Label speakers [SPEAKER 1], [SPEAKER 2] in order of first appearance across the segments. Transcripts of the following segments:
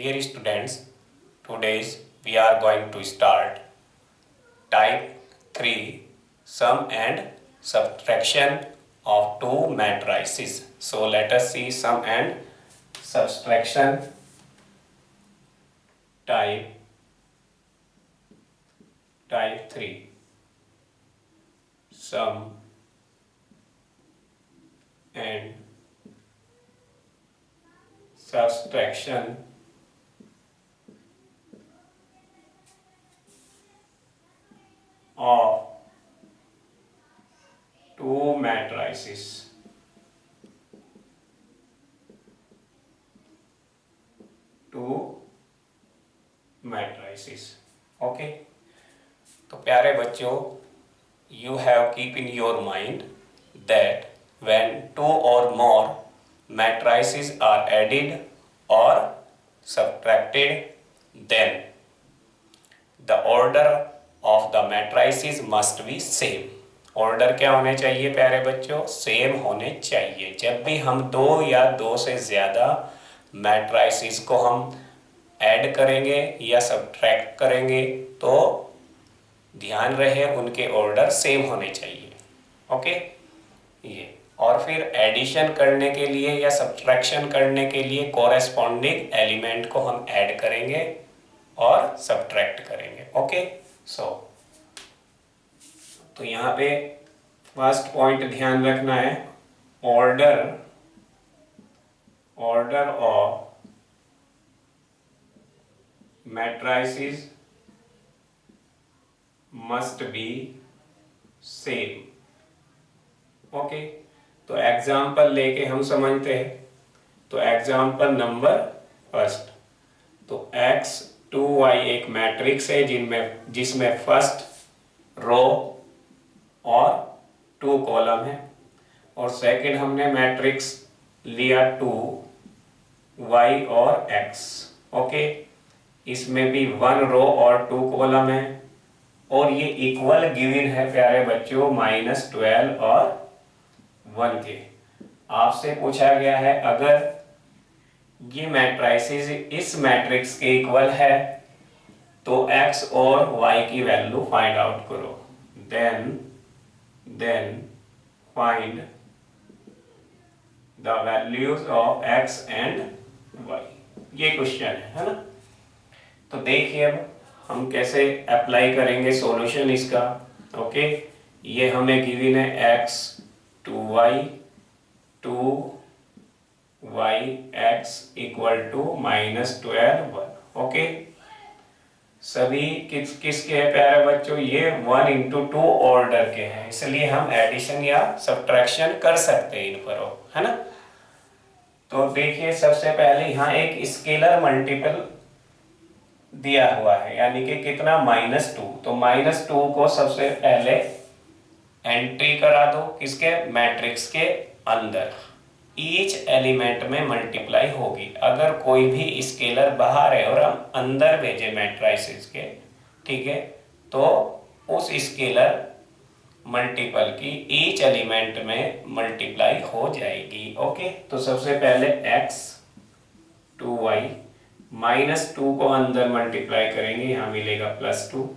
[SPEAKER 1] Dear students, today we are going to start type 3 sum and subtraction of two matrices. So let us see sum and subtraction type 3 sum and subtraction of two matrices. Okay. तो प्यारे बच्चों, you have keep in your mind that when two or more matrices are added or subtracted, then the order of the matrices must be same. Order क्या होने चाहिए प्यारे बच्चों? Same होने चाहिए। जब भी हम दो या दो से ज्यादा मैट्राइसिस को हम ऐड करेंगे या सब्ट्रैक्ट करेंगे तो ध्यान रहे उनके ऑर्डर सेम होने चाहिए। ओके, ये और फिर एडिशन करने के लिए या सब्ट्रैक्शन करने के लिए कोरेस्पॉन्डिंग एलिमेंट को हम ऐड करेंगे और सब्ट्रैक्ट करेंगे। ओके, तो यहाँ पे फर्स्ट पॉइंट ध्यान रखना है, order of matrices must be same. Okay, तो एग्जाम्पल लेके हम समझते हैं। तो एग्जाम्पल नंबर फर्स्ट, तो x2y एक मैट्रिक्स है जिसमें फर्स्ट रो और 2 कॉलम है और सेकंड हमने मैट्रिक्स लिया 2y और x। ओके, इसमें भी 1 रो और 2 कॉलम है और ये इक्वल गिवन है प्यारे बच्चों -12 और 1 के। आपसे पूछा गया है अगर ये मैट्रिसेस इस मैट्रिक्स के इक्वल है तो x और y की वैल्यू फाइंड आउट करो। Then find the values of x and y। ये क्वेश्चन है ना। तो देखिए अब हम कैसे अप्लाई करेंगे सॉल्यूशन इसका। ओके, ये हमें गिवन है x 2y 2yx equal to -12 1। Okay, सभी किसके है प्यारे बच्चों? ये 1 into 2 ऑर्डर के हैं, इसलिए हम एडिशन या सब्ट्रैक्शन कर सकते हैं इन पर, है ना। तो देखिए सबसे पहले यहाँ एक स्केलर मल्टीपल दिया हुआ है, यानी कि कितना -2। तो -2 को सबसे पहले एंट्री करा दो किसके? मैट्रिक्स के अंदर। ईच एलिमेंट में मल्टीप्लाई होगी। अगर कोई भी स्केलर बाहर है और हम अंदर भेजे मैट्रिसेस के, ठीक है, तो उस स्केलर मल्टीपल की ईच एलिमेंट में मल्टीप्लाई हो जाएगी। ओके, तो सबसे पहले x 2y -2 को अंदर मल्टीप्लाई करेंगे, यहाँ मिलेगा +2।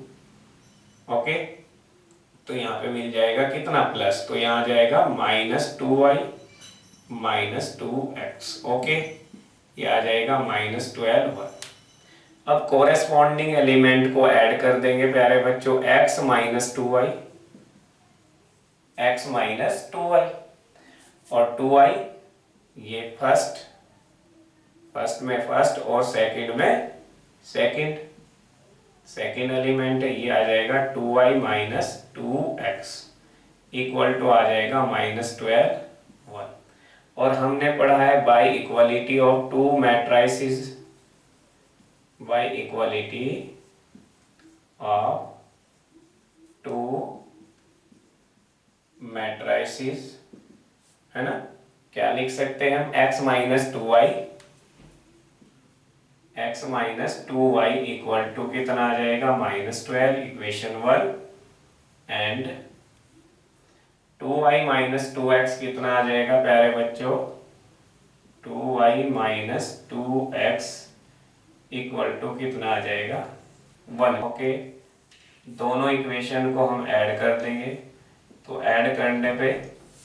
[SPEAKER 1] ओके, तो यहाँ पे मिल जाएगा कितना प्लस, तो यहाँ आ जाएगा -2y -2x। ओके, ये आ जाएगा -12 1। अब कोरेस्पॉन्डिंग एलिमेंट को ऐड कर देंगे प्यारे बच्चों, x -2y और 2y, ये फर्स्ट में फर्स्ट और सेकंड में सेकंड एलिमेंट है, ये आ जाएगा 2y -2x इक्वल टू आ जाएगा -12 1। और हमने पढ़ा है by equality of to matrices, by equality of to matrices, है ना। क्या लिख सकते हैं हम? x -2y इक्वल टू कितना आ जाएगा? -12, इक्वेशन 1। एंड 2y -2x कितना आ जाएगा प्यारे बच्चों? 2y -2x इक्वल टू कितना आ जाएगा 1। ओके, दोनों इक्वेशन को हम ऐड कर देंगे, तो ऐड करने पे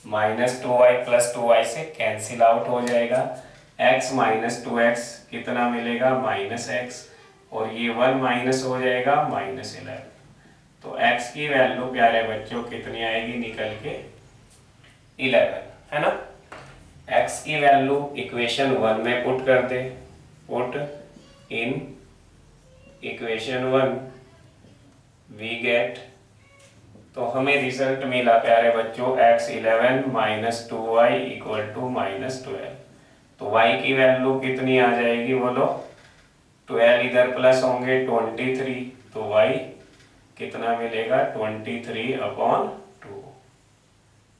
[SPEAKER 1] -2y + 2y से कैंसिल आउट हो जाएगा। x - 2x कितना मिलेगा -x, और ये 1 माइनस हो जाएगा -11। तो x की वैल्यू प्यारे बच्चों कितनी आएगी निकल के 11, है ना। x की वैल्यू इक्वेशन 1 में पुट कर दे, put in equation 1 we get, तो हमें रिजल्ट मिला प्यारे बच्चों x 11 - 2y = -12। तो y की वैल्यू कितनी आ जाएगी बोलो, 12 इधर प्लस होंगे 23, तो y कितना मिलेगा 23/2।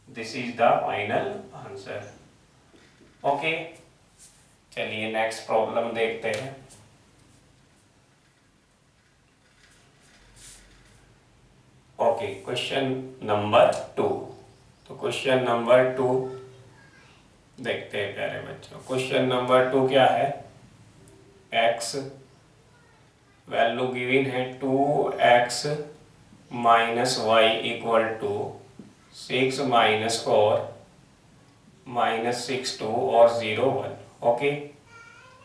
[SPEAKER 1] This is the final answer. Okay, चलिए नेक्स्ट प्रॉब्लम देखते हैं। Okay, question number 2। तो क्वेश्चन नंबर 2 देखते हैं प्यारे बच्चों। क्वेश्चन नंबर 2 क्या है, x वैल्यू गिवन है 2x - y = 6 - 4 -6 2 और 0 1। ओके,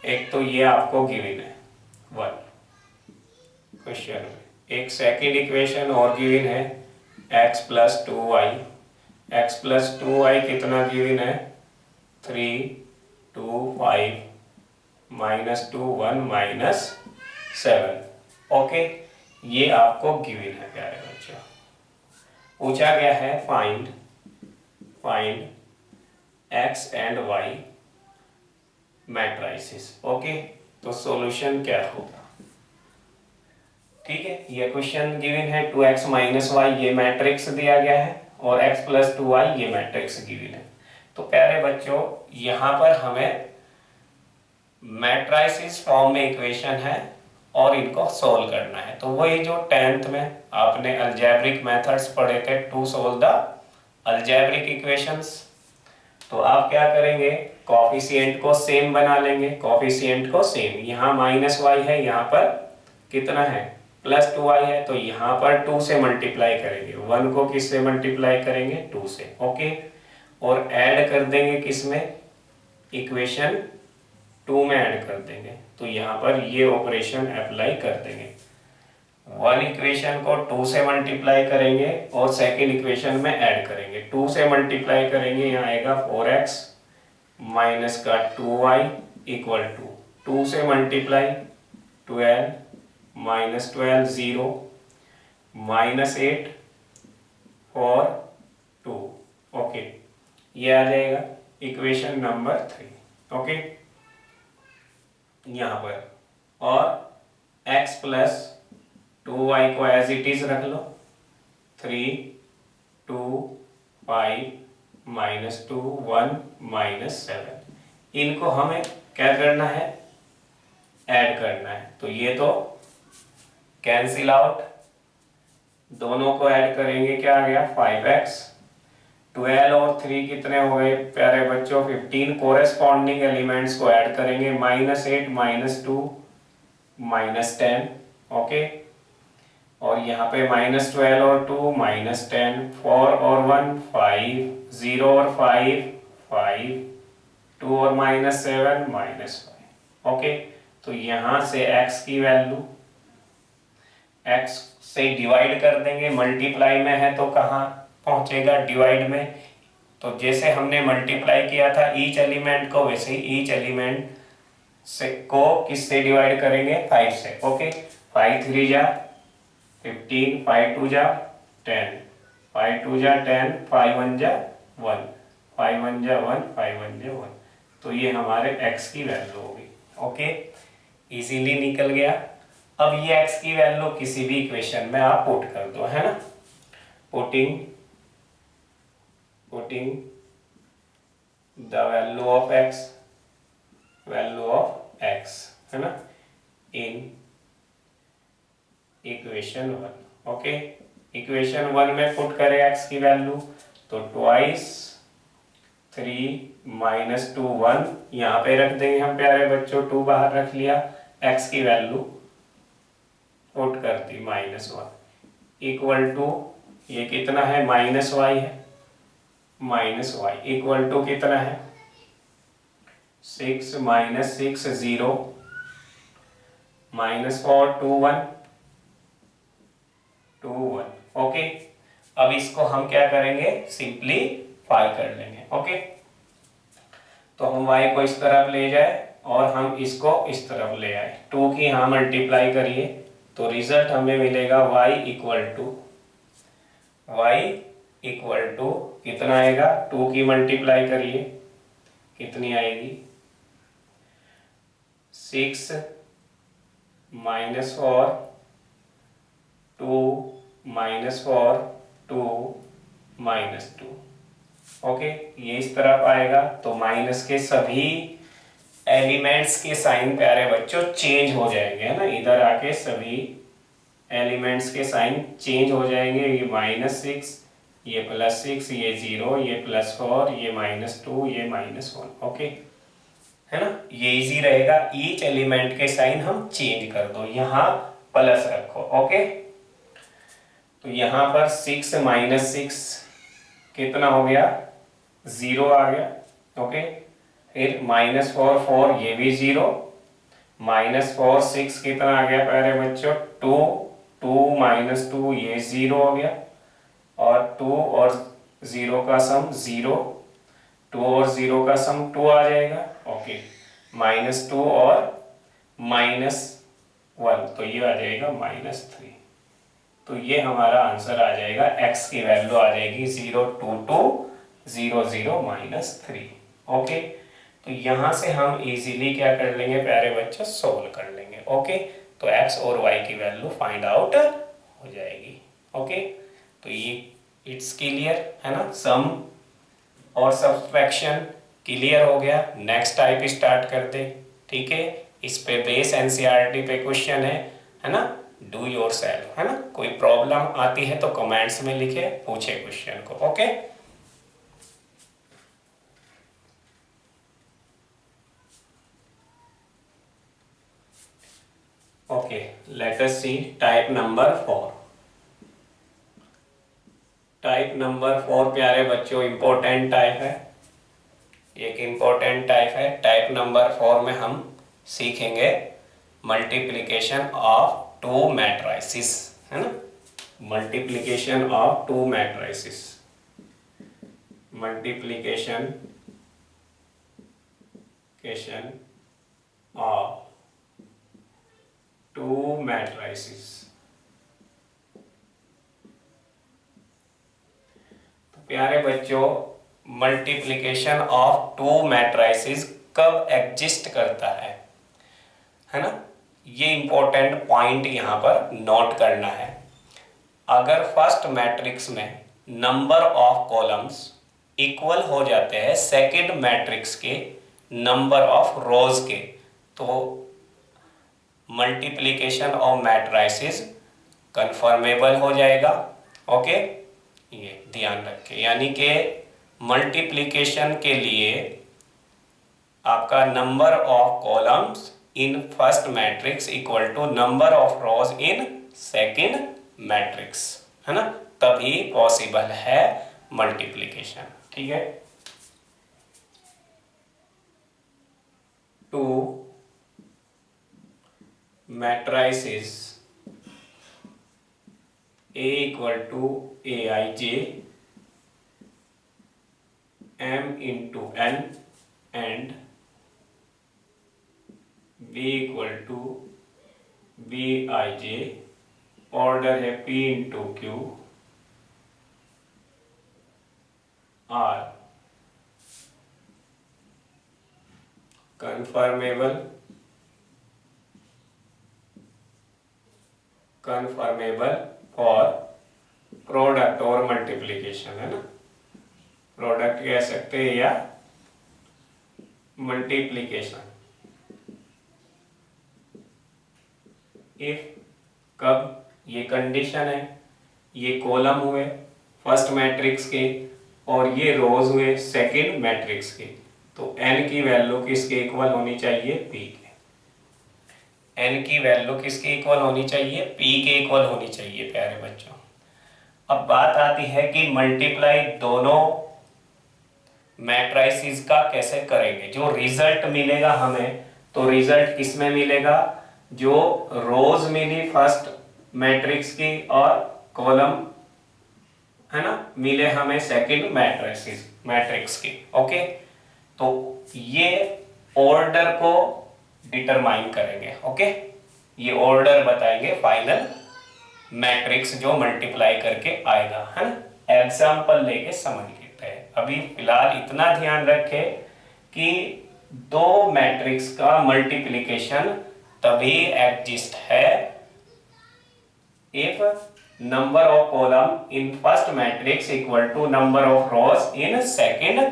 [SPEAKER 1] एक तो ये आपको गिवन है 1 क्वेश्चन में। एक सेकंड इक्वेशन और गिवन है x + 2y। x + 2y कितना गिवन है 3 2 5 -2 1 -7। ओके, ये आपको गिवन है प्यारे बच्चों। पूछा गया है find x and y matrices. Okay, तो सॉल्यूशन क्या होगा। ठीक है, ये क्वेश्चन गिवन है 2x - y ये मैट्रिक्स दिया गया है, और x + 2y ये मैट्रिक्स गिवन है। तो प्यारे बच्चों यहाँ पर हमें मैट्रिसेस फॉर्म में इक्वेशन है और इनको सोल्व करना है। तो वही जो 10th में आपने अलजेब्रिक मेथड्स पढ़े थे to solve the algebraic equations. तो आप क्या करेंगे, कोफिशिएंट को सेम बना लेंगे, कोफिशिएंट को सेम। यहाँ -y है, यहाँ पर कितना है +2y है, तो यहाँ पर 2 से मल्टीप्लाई करेंगे। 1 को किससे मल्टीप्लाई करेंगे 2 से। ओके, और ऐड कर देंगे किसमें, इक्वेशन 2 में ऐड कर देंगे। तो यहाँ पर ये ऑपरेशन अप्लाई कर देंगे। 1 इक्वेशन को 2 से मल्टीप्लाई करेंगे और सेकंड इक्वेशन में ऐड करेंगे। 2 से मल्टीप्लाई करेंगे, यहाँ आएगा 4x माइनस का 2y = 2 से मल्टीप्लाई 12 -12 0 -8 4 2। ओके, ये आ जाएगा इक्वेशन नंबर 3। ओके, यहाँ पर और x + 2y को एज इट इज रख लो, 3 2 5 -2 1 -7। इनको हमें क्या करना है, ऐड करना है। तो ये तो कैंसिल आउट, दोनों को ऐड करेंगे, क्या आ गया 5x। 12 और 3 कितने हो गए प्यारे बच्चों 15। कोरेस्पॉन्डिंग एलिमेंट्स को ऐड करेंगे, -8 -2 -10। ओके, और यहाँ पे -12 और 2 -10, 4 और 1 5, 0 और 5 5, 2 और -7 -5। ओके, तो यहाँ से x की वैल्यू x से डिवाइड कर देंगे, मल्टीप्लाई में है तो कहाँ पहुंचेगा डिवाइड में। तो जैसे हमने मल्टीप्लाई किया था ईच एलिमेंट को, वैसे ही ईच एलिमेंट से को किससे डिवाइड करेंगे 5 से। ओके, 5 3 जा 15, 5 2 जा 10, 5 2 जा 10, 5 1 जा 1, 5 1 जा 1, 5 1 जा 1। तो ये हमारे x की वैल्यू होगी। ओके, इजीली निकल गया। अब ये x की वैल्यू किसी भी इक्वेशन में आप पुट कर दो, है ना। Putting the value of x है ना इन इक्वेशन 1। ओके, इक्वेशन 1 में पुट करें x की वैल्यू, तो 2 3 -2 1 यहाँ पे रख देंगे हम प्यारे बच्चों, 2 बाहर रख लिया। एक्स की वैल्यू पुट कर दी -1 इक्वल टू ये कितना है -y है, -y इक्वल टू कितना है 6 -6 0 -4 2 1 2 1। ओके, अब इसको हम क्या करेंगे सिंपलीफाई कर लेंगे। ओके, तो हम y को इस तरफ ले जाए और हम इसको इस तरफ ले आए, 2 की यहाँ मल्टीप्लाई करिए तो रिजल्ट हमें मिलेगा y इक्वल टू कितना आएगा, 2 की मल्टीप्लाई करिए कितनी आएगी 6 -4 2 -4 2 -2। ओके, ये इस तरफ आएगा तो माइनस के सभी एलिमेंट्स के साइन प्यारे बच्चों चेंज हो जाएंगे, है ना। इधर आके सभी एलिमेंट्स के साइन चेंज हो जाएंगे, ये -6 ये +6 ये 0 ये +4 ये -2 ये -1। ओके, है ना, ये इजी रहेगा। ईच एलिमेंट के साइन हम चेंज कर दो, यहाँ प्लस रखो। ओके, तो यहाँ पर 6 -6 कितना हो गया 0 आ गया। ओके, फिर -4 4 ये भी 0 -4 6 कितना आ गया प्यारे बच्चों 2 2 -2 ये 0 हो गया और 2 और 0 का सम 0 2 और 0 का सम 2 आ जाएगा। ओके, -2 और -1 तो ये आ जाएगा -3। तो ये हमारा आंसर आ जाएगा, x की वैल्यू आ जाएगी 0 2 2 0 0 -3। ओके, तो यहां से हम इजीली क्या कर लेंगे प्यारे बच्चों सोल्व कर लेंगे। ओके, तो x और y की वैल्यू फाइंड आउट हो जाएगी। ओके, तो ये इट्स क्लियर है ना, सम और सब्ट्रैक्शन क्लियर हो गया। नेक्स्ट टाइप स्टार्ट कर दे। ठीक है, इस पे बेस एनसीईआरटी पे क्वेश्चन है ना, डू योरसेल्फ, है ना। कोई प्रॉब्लम आती है तो कमेंट्स में लिखे, पूछे क्वेश्चन को। Okay, okay, let us see type number 4। Type number 4 प्यारे बच्चों इंपॉर्टेंट टाइप है, एक इंपॉर्टेंट टाइप है। टाइप नंबर 4 में हम सीखेंगे मल्टीप्लिकेशन ऑफ 2 मैट्रिसेस, है ना, multiplication of 2 matrices, multiplication of 2 matrices. तो प्यारे बच्चों मल्टीप्लिकेशन ऑफ 2 मैट्रिसेस कब एग्जिस्ट करता है ना, ये इंपॉर्टेंट पॉइंट यहां पर नोट करना है। अगर फर्स्ट मैट्रिक्स में नंबर ऑफ कॉलम्स इक्वल हो जाते हैं सेकंड मैट्रिक्स के नंबर ऑफ रोज के, तो मल्टीप्लिकेशन ऑफ मैट्रिसेस कंफर्मेबल हो जाएगा। ओके, ये ध्यान रखें, यानी कि मल्टीप्लिकेशन के लिए आपका number of columns in first matrix equal to number of rows in second matrix, है ना, तभी पॉसिबल है मल्टीप्लिकेशन। ठीक है, 2 matrices A equal to Aij M into n and B equal to Bij, order है P into Q R conformable for product और multiplication, है ना, प्रोडक्ट कह सकते हैं या मल्टीप्लिकेशन। इफ कब ये कंडीशन है, ये कॉलम हुए फर्स्ट मैट्रिक्स के और ये रोज हुए सेकंड मैट्रिक्स के, तो n की वैल्यू किसके इक्वल होनी चाहिए, p के। एन की वैल्यू किसके इक्वल होनी चाहिए, पी के इक्वल होनी चाहिए प्यारे बच्चों। अब बात आती है कि मल्टीप्लाई दोनों मैट्रिसेस का कैसे करेंगे। जो रिजल्ट मिलेगा हमें, तो रिजल्ट किसमें मिलेगा, जो रोज मिली फर्स्ट मैट्रिक्स की और कॉलम है ना मिले हमें सेकंड मैट्रिक्स की। ओके, तो ये ऑर्डर को डिटरमाइन करेंगे। ओके, ये ऑर्डर बताएंगे फाइनल मैट्रिक्स जो मल्टीप्लाई करके आएगा, है ना। एग्जांपल लेके समझ लेते हैं। अभी फिलहाल इतना ध्यान रखें कि दो मैट्रिक्स का मल्टीप्लिकेशन तभी एग्जिस्ट है if number of column in first matrix equal to number of rows in second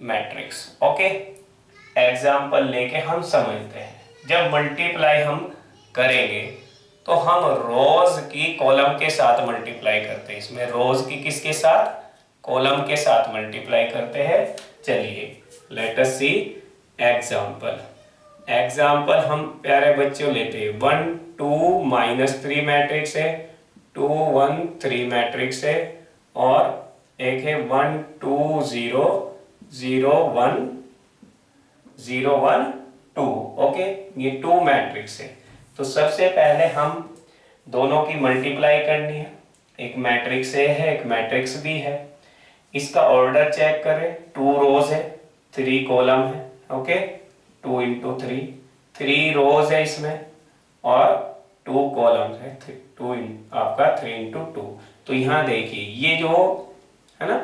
[SPEAKER 1] matrix. Okay, example लेके हम समझते हैं। जब मल्टीप्लाई हम करेंगे तो हम रोज की कॉलम के साथ मल्टीप्लाई करते हैं। इसमें रोज की किसके साथ, कॉलम के साथ मल्टीप्लाई करते हैं। चलिए लेट अस सी एग्जांपल। एग्जांपल हम प्यारे बच्चों लेते हैं 1 2 -3 मैट्रिक्स है, 2 1 3 मैट्रिक्स है, और एक है 1 2 0 0 1 0 1 2। ओके, ये 2 मैट्रिक्स है। तो सबसे पहले हम दोनों की मल्टीप्लाई करनी है। एक मैट्रिक्स ए है, एक मैट्रिक्स बी है। इसका ऑर्डर चेक करें। 2 रोज है, 3 कॉलम है। ओके, 2 इंटू 3, 3 रोज है इसमें और 2 कॉलम है, 2 आपका 3 इंटू 2। तो यहां देखिए ये जो है ना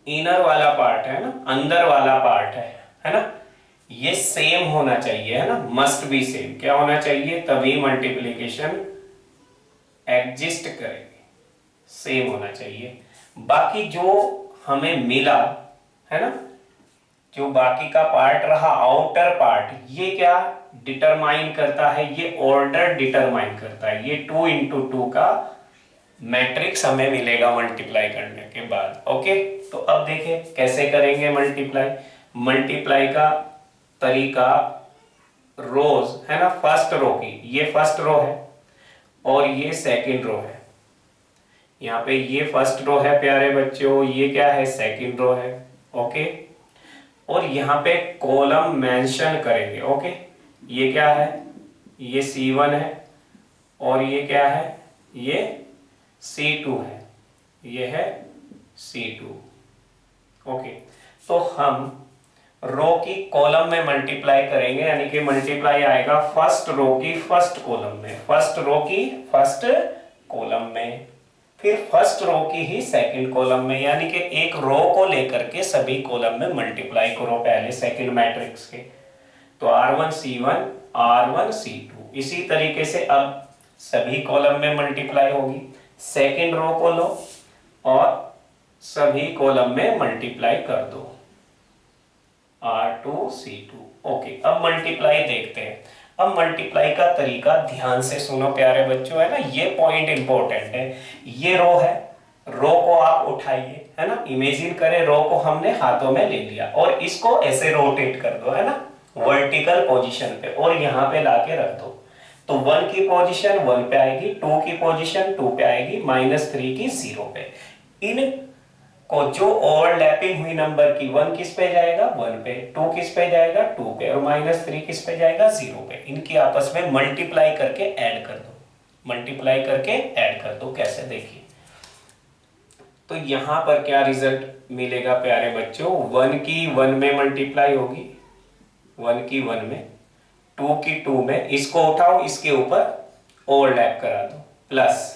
[SPEAKER 1] इनर वाला पार्ट है ना, अंदर वाला पार्ट है ना, ये सेम होना चाहिए, है ना, मस्ट बी सेम। क्या होना चाहिए, तभी मल्टीप्लिकेशन एग्जिस्ट करेंगे, सेम होना चाहिए। बाकी जो हमें मिला है ना, जो बाकी का पार्ट रहा आउटर पार्ट, ये क्या डिटरमाइन करता है, ये ऑर्डर डिटरमाइन करता है। ये 2 इंटू 2 का मैट्रिक्स हमें मिलेगा मल्टीप्लाई करने के बाद। ओके, तो अब देखें कैसे करेंगे मल्टीप्लाई। मल्टीप्लाई का तरीका रोज है ना, फर्स्ट रो की, ये फर्स्ट रो है और ये सेकंड रो है। यहाँ पे ये फर्स्ट रो है प्यारे बच्चों, ये क्या है, सेकंड रो है। ओके, और यहाँ पे कॉलम मेंशन करेंगे। ओके, ये क्या है, ये C1 है और ये क्या है, ये C2 है, ये है C2। ओके, तो हम रो की कॉलम में मल्टीप्लाई करेंगे, यानी कि मल्टीप्लाई आएगा फर्स्ट रो की फर्स्ट कॉलम में, फर्स्ट रो की फर्स्ट कॉलम में, फिर फर्स्ट रो की ही सेकंड कॉलम में। यानी कि एक रो को लेकर के सभी कॉलम में मल्टीप्लाई करो पहले सेकंड मैट्रिक्स के। तो R1 C1 R1 C2, इसी तरीके से अब सभी कॉलम में मल्टीप्लाई होगी। सेकंड रो को लो और सभी कॉलम में मल्टीप्लाई कर दो, R2 C2। ओके, अब मल्टीप्लाई देखते हैं। अब मल्टीप्लाई का तरीका ध्यान से सुनो प्यारे बच्चों, है ना, ये पॉइंट इंपॉर्टेंट है। ये रो है, रो को आप उठाइए, है ना, इमेजिन करें रो को हमने हाथों में ले लिया और इसको ऐसे रोटेट कर दो, है ना, वर्टिकल पोजीशन पे, और यहाँ पे लाके रख दो। तो 1 की पोजीशन 1 पे आएगी, 2 की पोजीशन 2 पे आएगी, -3 की 0 पे। इन को जो ओवरलैपिंग हुई नंबर की 1 किस पे जाएगा, 1 पे, 2 किस पे जाएगा, 2 पे, और -3 किस पे जाएगा, 0 पे। इनकी आपस में मल्टीप्लाई करके ऐड कर दो, मल्टीप्लाई करके ऐड कर दो। कैसे, देखिए, तो यहां पर क्या रिजल्ट मिलेगा प्यारे बच्चों, 1 की 1 में मल्टीप्लाई होगी, 1 की 1 में, 2 की 2 में, इसको उठाओ इसके ऊपर ओवरलैप करा दो, प्लस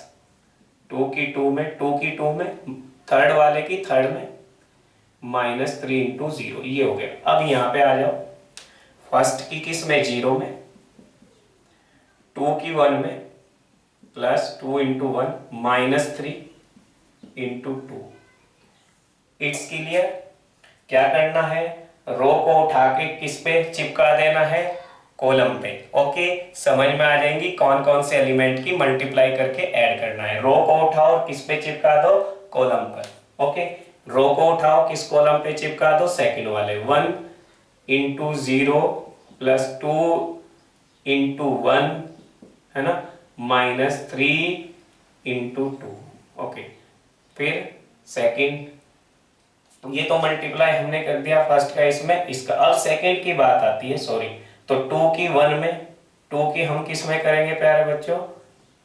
[SPEAKER 1] 2 की 2 में, 2 की 2 में, थर्ड वाले की थर्ड में, -3 इंटू 0, ये हो गया। अब यहां पे आ जाओ, फर्स्ट की किस में, 0 में, 2 की 1 में, +2 इंटू 1, -3 इंटू 2। It's clear. क्या करना है, रो को उठा के किस पे चिपका देना है, कॉलम पे। ओके, समझ में आ जाएंगी कौन कौन से एलिमेंट की मल्टीप्लाई करके ऐड करना है। रो को उठाओ और किस पे चिपका दो, कॉलम पर। ओके, रो को उठाओ किस कॉलम पे चिपका दो, सेकंड वाले, 1 इंटू 0 +2 इंटू 1 है ना, माइनस 3 इंटू 2। ओके, फिर सेकंड, ये तो मल्टीप्लाई हमने कर दिया फर्स्ट का इसमें, इसका अब सेकंड की बात आती है, सॉरी, तो 2 की 1 में, 2 की हम किस में करेंगे प्यारे बच्चों,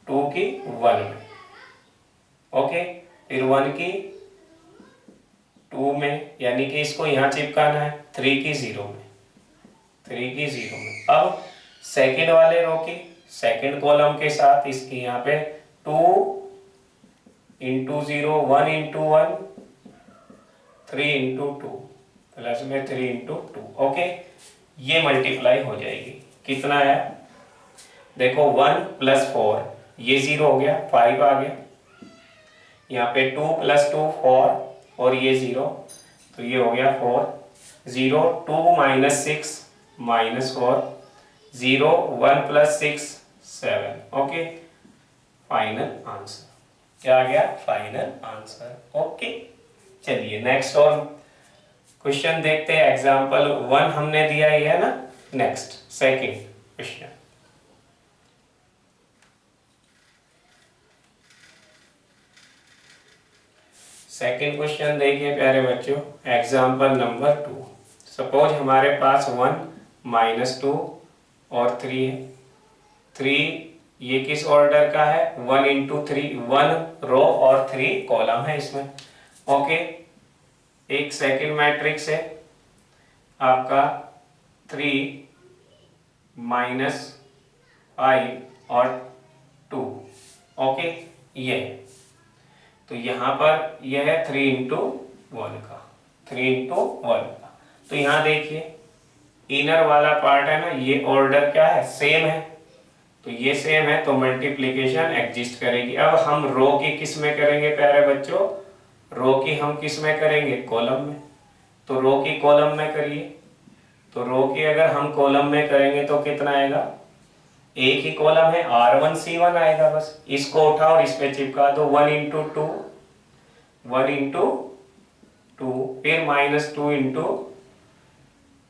[SPEAKER 1] 2 की 1 में। ओके, फिर 1 की 2 में, यानी कि इसको यहां चिपकाना है, 3 की 0 में, 3 की 0 में। अब सेकंड वाले रो की सेकंड कॉलम के साथ इसकी यहाँ पे 2 इंटू 0, 1 इंटू 1, 3 इंटू 2, प्लस में 3 इंटू 2। ओके, ये मल्टीप्लाई हो जाएगी, कितना है देखो, 1 प्लस 4, ये 0 हो गया, 5 आ गया, यहाँ पे 2 प्लस 2 4, और ये 0, तो ये हो गया 4, 0 2 minus 6 minus 4, 0 1 plus 6 7। Okay, final answer क्या आ गया, फाइनल आंसर। ओके, चलिए नेक्स्ट और क्वेश्चन देखते हैं। एग्जांपल 1 हमने दिया ही है ना, next second question. Second question देखिए प्यारे बच्चों, एग्जांपल नंबर 2। सपोज हमारे पास 1 माइनस 2 और 3 है। 3 ये किस ऑर्डर का है, 1 इंटू 3, 1 रो और 3 कॉलम है इसमें। ओके, एक सेकंड मैट्रिक्स है आपका 3 माइनस 5 और 2। ओके, ये है, तो यहां पर यह है 3 इंटू 1 का, 3 इंटू 1 का। तो यहां देखिए इनर वाला पार्ट है ना, ये ऑर्डर क्या है, सेम है, तो ये सेम है, तो मल्टीप्लिकेशन एग्जिस्ट करेगी। अब हम रो की किस में करेंगे प्यारे बच्चों, रो की हम किस में करेंगे, कॉलम में। तो रो की कॉलम में करिए, तो रो की अगर हम कॉलम में करेंगे तो कितना आएगा, एक ही कॉलम है, R1C1 आएगा, बस इसको उठा और इस पे चिपका दो, 1 इंटू 2, 1 इंटू 2, फिर माइनस 2 इंटू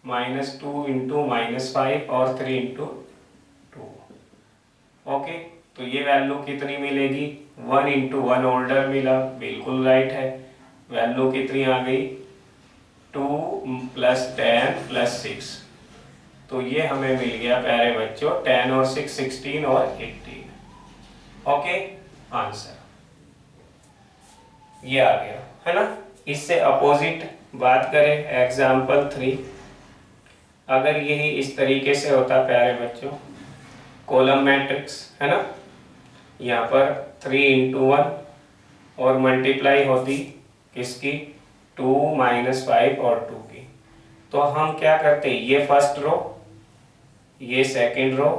[SPEAKER 1] माइनस 5 और 3 इंटू 2। ओके, तो ये वैल्यू कितनी मिलेगी, 1 इंटू 1 ऑर्डर मिला, बिल्कुल राइट है। वैल्यू कितनी आ गई, 2 प्लस 10 प्लस 6, तो ये हमें मिल गया प्यारे बच्चों 10 और 6 16 और 18। ओके, आंसर ये आ गया है ना। इससे अपोजिट बात करें, एग्जाम्पल 3, अगर यही इस तरीके से होता प्यारे बच्चों, कॉलम मैट्रिक्स है ना, यहाँ पर 3 इंटू 1 और मल्टीप्लाई होती किसकी, 2 माइनस 5 और 2 की, तो हम क्या करते, ये फर्स्ट रो, ये सेकंड रो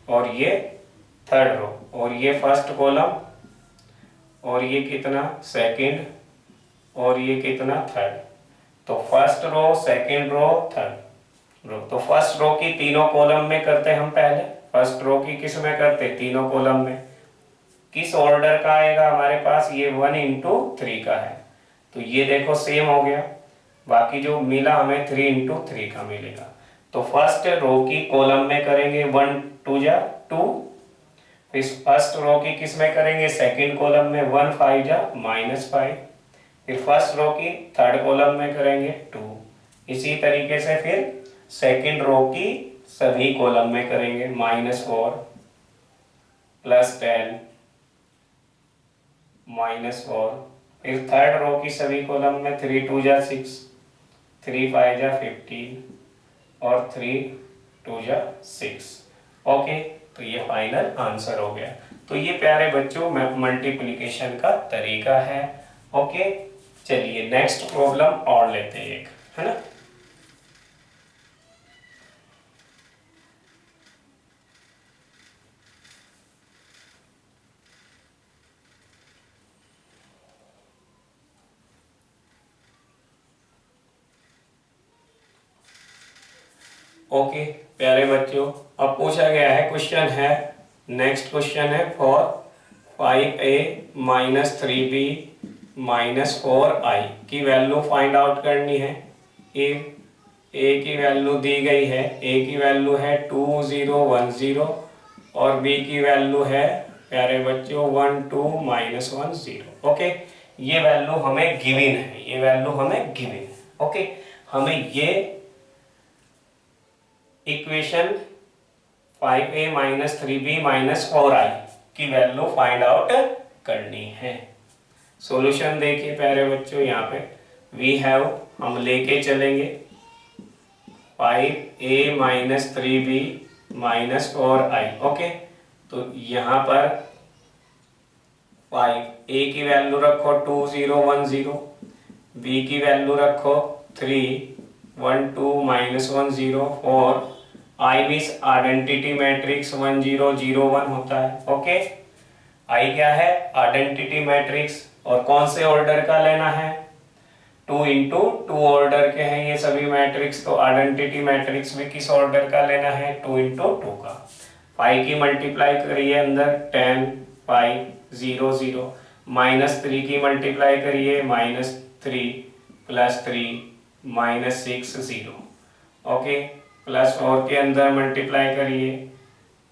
[SPEAKER 1] और ये थर्ड रो, और ये फर्स्ट कॉलम और ये कितना सेकंड और ये कितना थर्ड, तो first row second row third row. तो फर्स्ट रो की तीनों कॉलम में करते हम पहले, फर्स्ट रो की किस में करते, तीनों कॉलम में। किस ऑर्डर का आएगा हमारे पास, ये 1 इंटू 3 का है, तो ये देखो सेम हो गया, बाकी जो मिला हमें 3 इंटू 3 का मिलेगा। तो फर्स्ट रो की कॉलम में करेंगे 1 2 जा 2, फिर फर्स्ट रो की किस में करेंगे, सेकंड कॉलम में 1 5 जा माइनस 5, फिर फर्स्ट रो की थर्ड कॉलम में करेंगे 2। इसी तरीके से फिर सेकंड रो की सभी कॉलम में करेंगे -4 प्लस 10 -4, फिर थर्ड रो की सभी कॉलम में 3 2 जा 6, 3 5 जा 15 और 3 2 जा 6। ओके, तो ये फाइनल आंसर हो गया। तो ये प्यारे बच्चों मल्टीप्लिकेशन का तरीका है। ओके, चलिए नेक्स्ट प्रॉब्लम और लेते हैं एक, है ना। ओके प्यारे बच्चों, अब पूछा गया है, क्वेश्चन है, नेक्स्ट क्वेश्चन है, for 5a minus 3b minus 4i की वैल्यू फाइंड आउट करनी है। ए की वैल्यू दी गई है, ए की वैल्यू है 2 0 1 0 और बी की वैल्यू है प्यारे बच्चों 1 2 -1 0। ओके, ये वैल्यू हमें गिवन है, ये वैल्यू हमें गिवन है। ओके, हमें ये इक्वेशन 5a - 3b - 4i की वैल्यू फाइंड आउट करनी है। सॉल्यूशन देखिए प्यारे बच्चों, यहाँ पे वी हैव, हम लेके चलेंगे 5a - 3b - 4i। ओके, तो यहाँ पर 5 a की वैल्यू रखो 2 0 1 0, b की वैल्यू रखो 3 1 2 -1 0, और आई मीन्स आइडेंटिटी मैट्रिक्स 1 0 0 1 होता है। ओके, आई क्या है? आइडेंटिटी मैट्रिक्स, और कौन से ऑर्डर का लेना है? 2 इंटू 2 ऑर्डर के हैं ये सभी मैट्रिक्स, तो आइडेंटिटी मैट्रिक्स भी किस ऑर्डर का लेना है? 2 इंटू 2 का। 5 की मल्टीप्लाई करिए अंदर 10 5 0 0, -3 की मल्टीप्लाई करिए -3 +3 -6 0। ओके, +4 के अंदर मल्टीप्लाई करिए,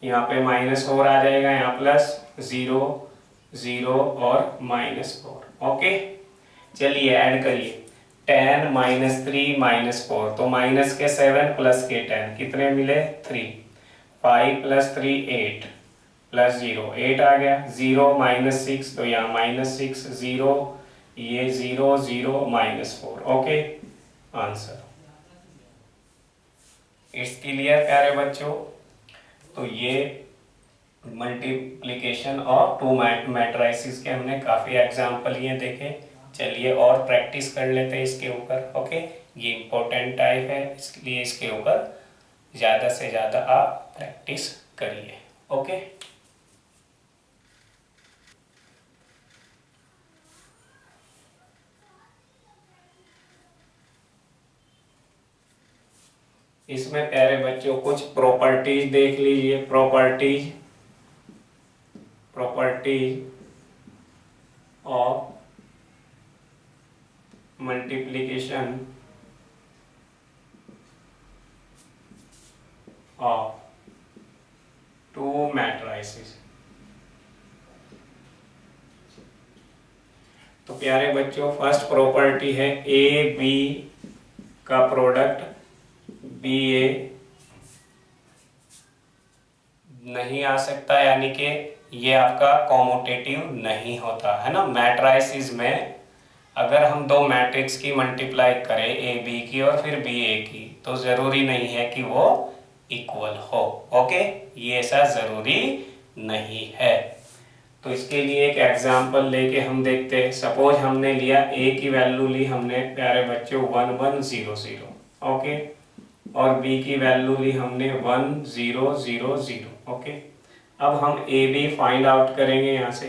[SPEAKER 1] यहाँ पे -4 आ जाएगा, यहाँ +0 0 और -4। ओके, चलिए ऐड करिए 10 -3 -4, तो माइनस के 7 प्लस के 10 कितने मिले? 3। 5 + 3 8 +0 8 आ गया, 0 -6 तो यहाँ -6 0, ये 0 0 -4। Okay, answer. इट्स क्लियर प्यारे बच्चों। तो ये मल्टीप्लिकेशन और 2 मैट्रिसेस के हमने काफी एग्जांपल ये देखे। चलिए और प्रैक्टिस कर लेते हैं इसके ऊपर। ओके, ये इम्पोर्टेंट टाइप है, इसलिए इसके ऊपर ज्यादा से ज्यादा आप प्रैक्टिस करिए। ओके, इसमें प्यारे बच्चों कुछ प्रॉपर्टीज देख लीजिए। Properties of multiplication of 2 matrices. तो प्यारे बच्चों, फर्स्ट प्रॉपर्टी है ए बी का प्रोडक्ट बी ए नहीं आ सकता, यानी कि ये आपका कॉम्यूटेटिव नहीं होता है ना। मैट्रिसेस में अगर हम 2 मैट्रिक्स की मल्टीप्लाई करें, ए बी की और फिर बी ए की, तो जरूरी नहीं है कि वो इक्वल हो। ओके, ये ऐसा जरूरी नहीं है। तो इसके लिए एक एग्जांपल लेके हम देखते हैं। सपोज हमने लिया ए की वैल्यू ली हमने प्यारे बच्चों 1 1 0 0। ओके, और बी की वैल्यू ली हमने 1 0 0 0। ओके, अब हम ए बी फाइंड आउट करेंगे। यहाँ से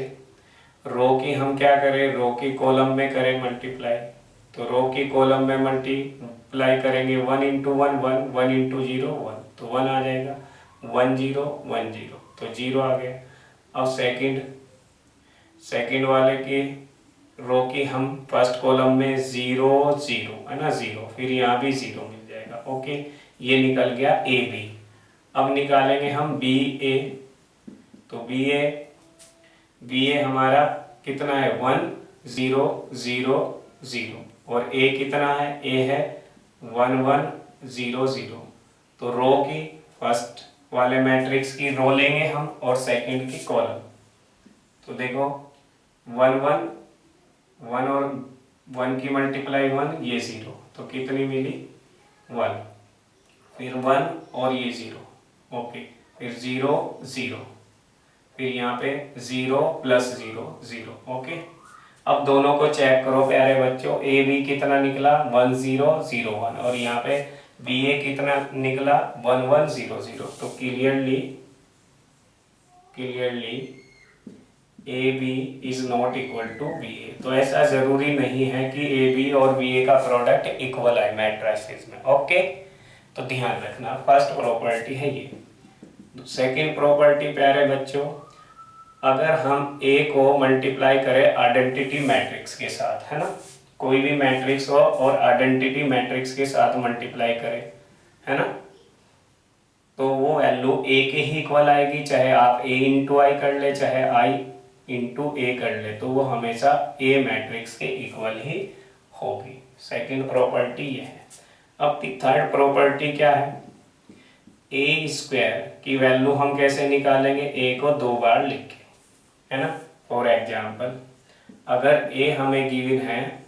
[SPEAKER 1] रो की हम क्या करें? रो की कॉलम में करें मल्टीप्लाई, तो रो की कॉलम में मल्टीप्लाई करेंगे 1 × 1 1 1 × 0 1, तो 1 आ जाएगा। 1 0 1 0, तो 0 आ गया। अब सेकंड वाले की रो की हम फर्स्ट कॉलम में 0 0 है ना, 0, फिर यहाँ भी 0 मिल जाएगा। ओके, ये निकल गया ए बी। अब निकालेंगे हम बी ए, तो बी ए हमारा कितना है? 1 0 0 0, और ए कितना है? ए है 1 1 0 0। तो रो की फर्स्ट वाले मैट्रिक्स की रो लेंगे हम और सेकंड की कॉलम। तो देखो 1 1 1 और 1 की मल्टीप्लाई 1, ये 0, तो कितनी मिली? 1, फिर 1 और ये 0। ओके, फिर 0 0, फिर यहाँ पे 0 + 0 0। ओके, अब दोनों को चेक करो प्यारे बच्चों। ए बी कितना निकला? 1 0 0 1, और यहाँ पे बी ए कितना निकला? 1 1 0 0। तो clearly A B is not equal to B A. तो ऐसा जरूरी नहीं है कि ए बी और बी ए का प्रोडक्ट इक्वल है मैट्रिसेस में। ओके, तो ध्यान रखना, फर्स्ट प्रॉपर्टी है ये। सेकंड प्रॉपर्टी प्यारे बच्चों, अगर हम ए को मल्टीप्लाई करें आइडेंटिटी मैट्रिक्स के साथ, है ना, कोई भी मैट्रिक्स हो और आइडेंटिटी मैट्रिक्स के साथ मल्टीप्लाई करे, है ना, तो वो वैल्यू ए के ही इक्वल आएगी, चाहे आप ए इंटू आई कर ले चाहे आई इंटू ए कर ले, तो वो हमेशा ए मैट्रिक्स के इक्वल ही होगी। सेकंड प्रॉपर्टी ये है। अब थर्ड प्रॉपर्टी क्या है, ए स्क्वायर की वैल्यू हम कैसे निकालेंगे, ए को 2 बार लिख के, है ना। फॉर एग्जाम्पल अगर ए हमें गिवन है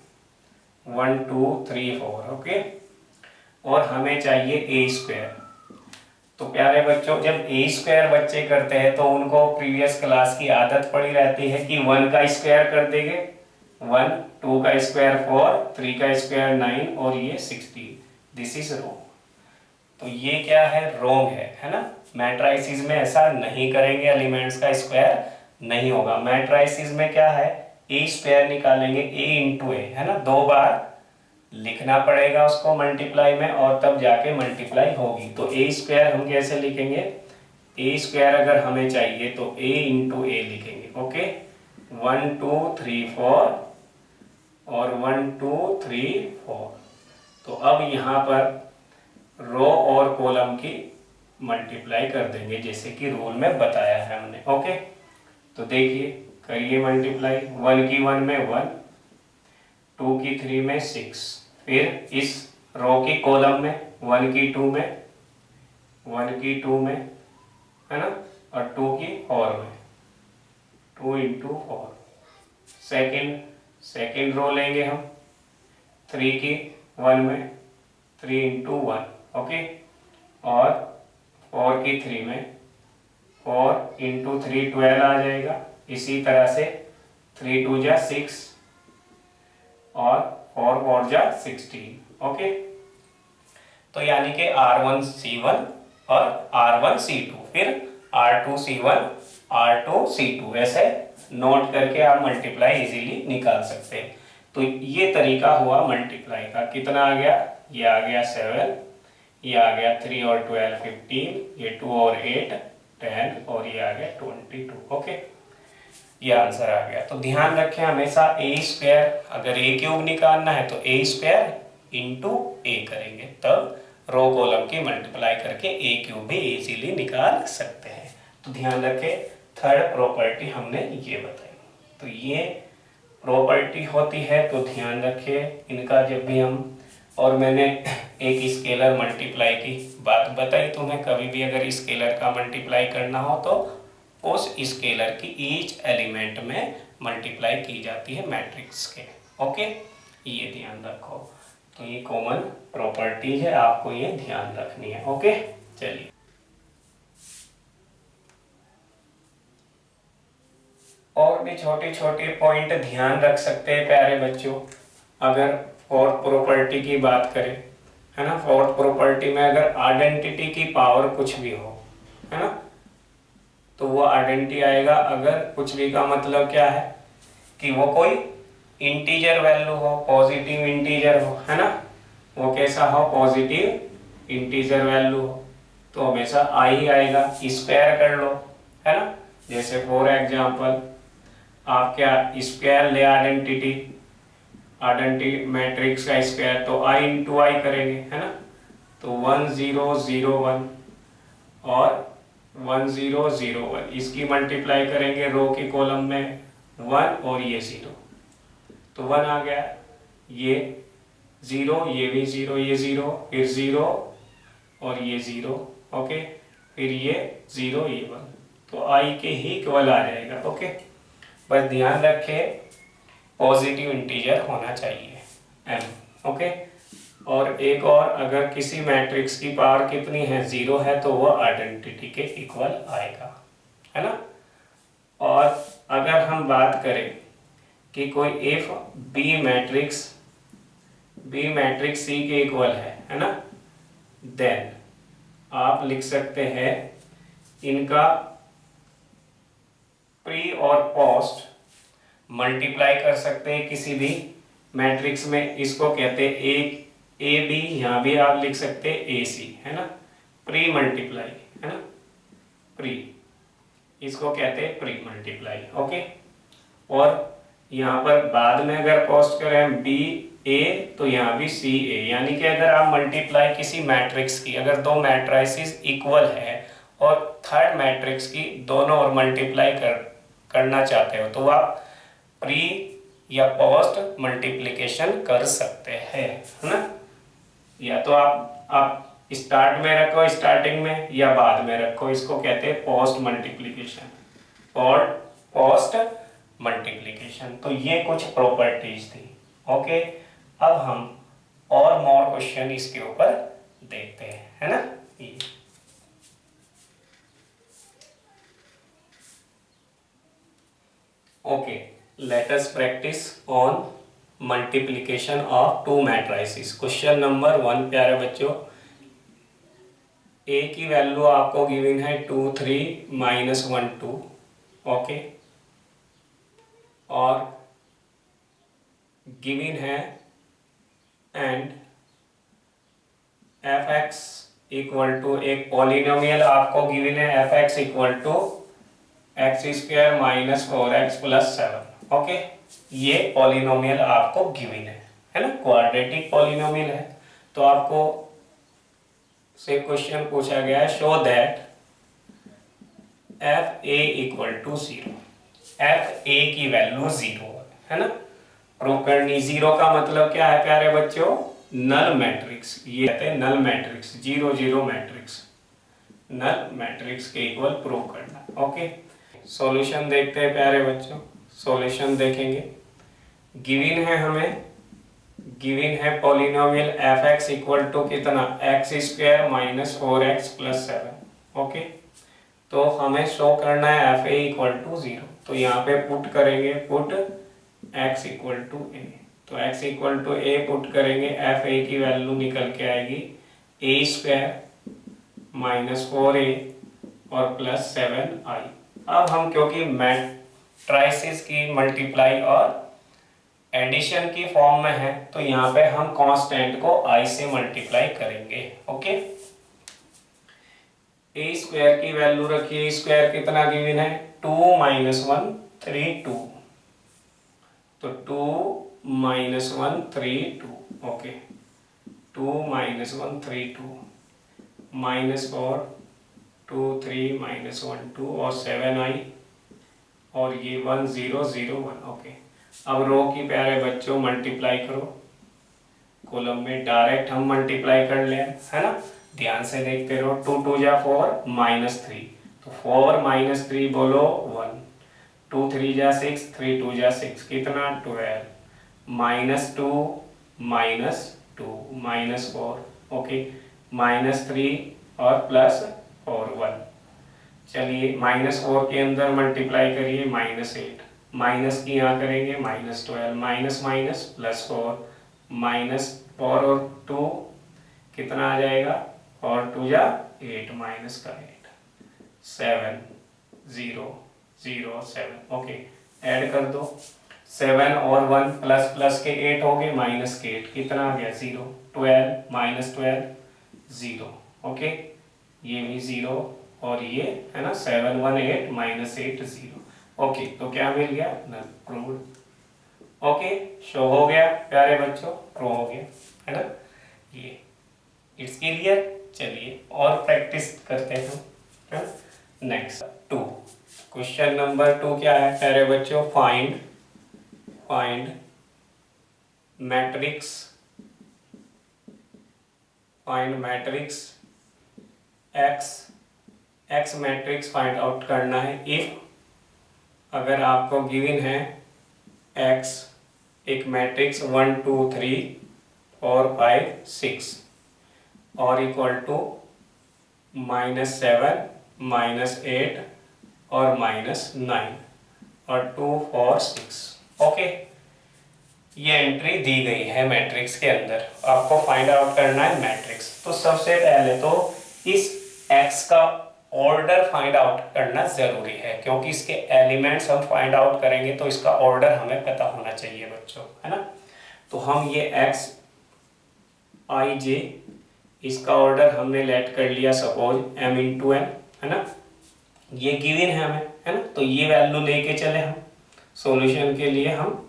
[SPEAKER 1] 1 2 3 4, ओके, और हमें चाहिए ए स्क्वायर, तो प्यारे बच्चों जब ए स्क्वायर बच्चे करते हैं तो उनको प्रीवियस क्लास की आदत पड़ी रहती है कि 1 का स्क्वायर कर देंगे 1, 2 का स्क्वायर 4, 3 का स्क्वायर 9 और ये 16। This is wrong. तो ये क्या है, रॉन्ग है ना। मैट्राइसिस में ऐसा नहीं करेंगे, एलिमेंट्स का स्क्वायर नहीं होगा। मैट्राइसिस में क्या है, ए स्क्वायर निकालेंगे ए इंटू ए, है ना, 2 बार लिखना पड़ेगा उसको मल्टीप्लाई में और तब जाके मल्टीप्लाई होगी। तो ए स्क्वायर हम कैसे लिखेंगे, ए स्क्वायर अगर हमें चाहिए तो ए इंटू ए लिखेंगे, ओके। 1 2 3 4 और 1 2 3 4। तो अब यहाँ पर रो और कॉलम की मल्टीप्लाई कर देंगे जैसे कि रूल में बताया है हमने, ओके। तो देखिए करिए मल्टीप्लाई, 1 की 1 में 1, 2 की 3 में 6, फिर इस रो की कॉलम में 1 की 2 में, 1 की 2 में, है ना, और 2 की 4 में, 2 इंटू 4। सेकेंड रो लेंगे हम 3 की 1 में, 3 इंटू 1, ओके, और 4 की 3 में 4 इंटू 3 12 आ जाएगा। इसी तरह से 3 2 जा 6 और 4 4 जा 16, ओके। तो यानी कि R1C1 और R1C2, फिर R2C1 R2C2, ऐसे नोट करके आप मल्टीप्लाई इजीली निकाल सकते हैं। तो ये तरीका हुआ मल्टीप्लाई का। कितना आ गया, ये आ गया 7, ये आ गया 3 और 12 15, ये 2 और 8 10 और ये आ गया 22, ओके। ये आंसर आ गया। तो ध्यान रखें हमेशा ए स्क्वायर, अगर ए क्यूब निकालना है तो ए स्क्वायर इंटू ए करेंगे, तब रो कॉलम की मल्टीप्लाई करके ए क्यूब भी इजीली निकाल सकते हैं। तो ध्यान रखें, थर्ड प्रॉपर्टी हमने ये बताई। तो ये प्रॉपर्टी होती है, तो ध्यान रखें इनका जब भी हम, और मैंने एक स्केलर मल्टीप्लाई की बात बताई तुम्हें, कभी भी अगर स्केलर का मल्टीप्लाई करना हो तो उस स्केलर की ईच एलिमेंट में मल्टीप्लाई की जाती है मैट्रिक्स के, ओके, ये ध्यान रखो। तो ये कॉमन प्रॉपर्टी है, आपको ये ध्यान रखनी है, ओके। चलिए और भी छोटे छोटे पॉइंट ध्यान रख सकते हैं प्यारे बच्चों। अगर फोर्थ प्रॉपर्टी की बात करें, है ना, फोर्थ प्रॉपर्टी में अगर आइडेंटिटी की पावर कुछ भी हो, है ना, तो वो आइडेंटिटी आएगा। अगर कुछ भी का मतलब क्या है कि वो कोई इंटीजर वैल्यू हो, पॉजिटिव इंटीजर हो, है ना, वो कैसा हो, पॉजिटिव इंटीजर वैल्यू हो, तो हमेशा आई ही आएगा। स्क्वायर कर लो, है ना, जैसे फॉर एग्जांपल आप क्या स्क्वायर ले आइडेंटिटी मैट्रिक्स का स्क्वायर, तो आई इंटू आई करेंगे, है ना, तो 1 0 0 1 और 1 0 0 1, इसकी मल्टीप्लाई करेंगे रो की कॉलम में 1 और ये 0, तो 1 आ गया, ये 0, ये भी 0, ये 0, फिर 0 और ये 0, ओके, फिर ये 0 ये 1, तो आई के ही इक्वल आ जाएगा, ओके। बस ध्यान रखें पॉजिटिव इंटीजर होना चाहिए m, ओके। और एक और, अगर किसी मैट्रिक्स की पावर कितनी है, 0 है, तो वो आइडेंटिटी के इक्वल आएगा, है ना। और अगर हम बात करें कि कोई इफ बी मैट्रिक्स सी के इक्वल है ना, देन आप लिख सकते हैं इनका प्री और पोस्ट मल्टीप्लाई कर सकते हैं किसी भी मैट्रिक्स में, इसको कहते हैं ए बी, यहाँ भी आप लिख सकते हैं ए सी, है ना, प्री मल्टीप्लाई, है ना, प्री, इसको कहते हैं प्री मल्टीप्लाई, ओके। और यहाँ पर बाद में अगर पोस्ट करें बी ए तो यहाँ भी सी ए, यानी कि अगर आप मल्टीप्लाई किसी मैट्रिक्स की, अगर दो मैट्रिसेस इक्वल है और थर्ड मैट्रिक्स की दोनों और मल्टीप्लाई करना चाहते हो तो आप प्री या पोस्ट मल्टीप्लिकेशन कर सकते हैं, है ना। या तो आप स्टार्ट में रखो, स्टार्टिंग में, या बाद में रखो, इसको कहते हैं पोस्ट मल्टीप्लिकेशन और पोस्ट मल्टीप्लिकेशन। तो ये कुछ प्रॉपर्टीज थी। ओके, अब हम और मोर क्वेश्चन इसके ऊपर देखते हैं, है ना। ये okay, let us practice on multiplication of to matrices. Question number 1 प्यारे बच्चों, ए की वैल्यू आपको गिवन है 2 3 -1 2, ओके, और गिवन है and f x equal to एक पॉलिनोमियल आपको गिवन है f x equal to x square -4x + 7, okay. ये पॉलिनोमियल आपको गिवन है ना, क्वाड्रेटिक पॉलिनोमियल है। तो आपको से क्वेश्चन पूछा गया है, show that f a equal to 0, f a की वैल्यू 0 है ना। प्रूव करनी, 0 का मतलब क्या है प्यारे बच्चों, नल मैट्रिक्स, ये कहते हैं null matrix, 0 0 matrix, null matrix के इक्वल प्रूव करना, ओके। सॉल्यूशन देखते हैं प्यारे बच्चों, सॉल्यूशन देखेंगे। गिवन है हमें, गिवन है polynomial f x equal to कितना, एक्स स्क्वायर -4x + 7, ओके। तो हमें शो करना है एफ ए इक्वल टू 0, तो यहाँ पे पुट करेंगे, put x equal to a, तो x equal to a put करेंगे, एफ ए की वैल्यू निकल के आएगी a² -4a और +7i। अब हम क्योंकि मैट्रिसेस की मल्टीप्लाई और एडिशन की फॉर्म में है तो यहाँ पे हम कांस्टेंट को i से मल्टीप्लाई करेंगे, ओके। a² की वैल्यू रखिए, स्क्वायर कितना गिवन है, 2 -1 3 2, तो 2 -1 3 2, ओके, 2 -1 3 2, -4 2 3 -1 2 और 7i, और ये 1 0 0 1, ओके। अब रो की प्यारे बच्चों मल्टीप्लाई करो, कॉलम में डायरेक्ट हम मल्टीप्लाई कर लें, है ना। ध्यान से देखते रहो, 2 2 जा 4 -3, तो 4 -3 बोलो 1, 2 3 जा 6, 3 2 जा 6, कितना 12, -2 -4, ओके, -3 और +4 1। चलिए -4 के अंदर मल्टीप्लाई करिए, -8, माइनस की यहाँ करेंगे -12, माइनस माइनस +4, -4 और 2 कितना आ जाएगा, और 2 जा 8, माइनस का 8, 7 0 0 7, ओके। ऐड कर दो, 7 और 1 प्लस के 8 हो गए, माइनस के 8 कितना आ गया 0, 12 -12 0, ओके। ये भी 0 और ये है ना, 7 1 8 -8 0, ओके। तो क्या मिल गया, नल प्रूव्ड, ओके। शो हो गया प्यारे बच्चों, प्रूव हो गया, है ना। ये इट्स क्लियर। चलिए और प्रैक्टिस करते हैं, है ना। नेक्स्ट 2, क्वेश्चन नंबर 2 क्या है प्यारे बच्चों, find matrix, x matrix find out करना है। इफ अगर आपको गिवन है x एक मैट्रिक्स 1 2 3 4 5 6 और इक्वल टू -7 -8 और -9 और 2 4 6, ओके। ये एंट्री दी गई है मैट्रिक्स के अंदर, आपको फाइंड आउट करना है मैट्रिक्स। तो सबसे पहले तो इस x का ऑर्डर फाइंड आउट करना जरूरी है, क्योंकि इसके एलिमेंट्स हम फाइंड आउट करेंगे तो इसका ऑर्डर हमें पता होना चाहिए बच्चों, है ना। तो हम ये x i j, इसका ऑर्डर हमने लेट कर लिया सपोज m × n, है ना। ये गिवन है हमें, है ना, तो ये वैल्यू लेके चले हम। सॉल्यूशन के लिए हम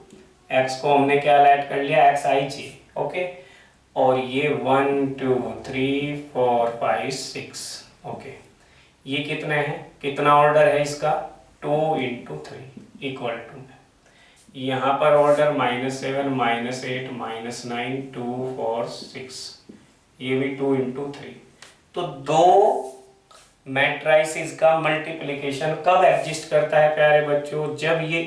[SPEAKER 1] x को हमने क्या ऐड कर लिया, xij, ओके। और ये 1 2 3 4 5 6, ओके। ये कितने हैं, कितना ऑर्डर है इसका, 2 × 3 इक्वल टू, यहाँ पर ऑर्डर -7 -8 -9 2 4 6, ये भी 2 × 3। तो दो मैट्राइसिस का मल्टीप्लिकेशन कब एग्जिस्ट करता है प्यारे बच्चों, जब ये